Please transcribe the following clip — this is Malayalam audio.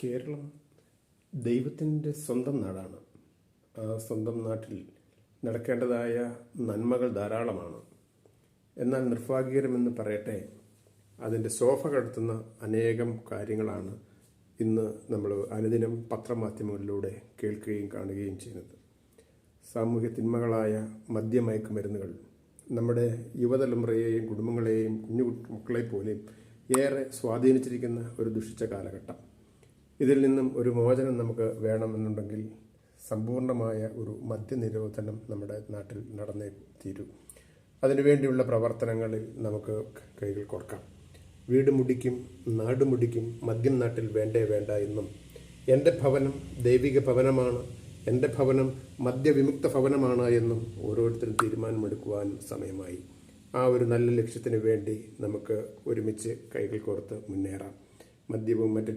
കേരളം ദൈവത്തിൻ്റെ സ്വന്തം നാടാണ്. ആ സ്വന്തം നാട്ടിൽ നടക്കേണ്ടതായ നന്മകൾ ധാരാളമാണ്. എന്നാൽ നിർഭാഗ്യകരമെന്ന് പറയട്ടെ, അതിൻ്റെ ശോഭ കടത്തുന്ന അനേകം കാര്യങ്ങളാണ് ഇന്ന് നമ്മൾ അനുദിനം പത്രമാധ്യമങ്ങളിലൂടെ കേൾക്കുകയും കാണുകയും ചെയ്യുന്നത്. സാമൂഹ്യ തിന്മകളായ മദ്യമയക്കുമരുന്നുകൾ നമ്മുടെ യുവതലമുറയെയും കുടുംബങ്ങളെയും കുഞ്ഞു മക്കളെപ്പോലെയും ഏറെ സ്വാധീനിച്ചിരിക്കുന്ന ഒരു ദുഷിച്ച കാലഘട്ടം. ഇതിൽ നിന്നും ഒരു മോചനം നമുക്ക് വേണമെന്നുണ്ടെങ്കിൽ സമ്പൂർണമായ ഒരു മദ്യനിരോധനം നമ്മുടെ നാട്ടിൽ നടന്നേ തീരൂ. അതിനുവേണ്ടിയുള്ള പ്രവർത്തനങ്ങളിൽ നമുക്ക് കൈകൾ കൊടുക്കാം. വീട് മുടിക്കും നാട് മുടിക്കും മദ്യം നാട്ടിൽ വേണ്ടേ വേണ്ട എന്നും, എൻ്റെ ഭവനം ദൈവിക ഭവനമാണ്, എൻ്റെ ഭവനം മദ്യവിമുക്ത ഭവനമാണ് എന്നും ഓരോരുത്തരും തീരുമാനമെടുക്കുവാനും സമയമായി. ആ ഒരു നല്ല ലക്ഷ്യത്തിന് വേണ്ടി നമുക്ക് ഒരുമിച്ച് കൈകൾ കോർത്ത് മുന്നേറാം. മദ്യവും മറ്റ്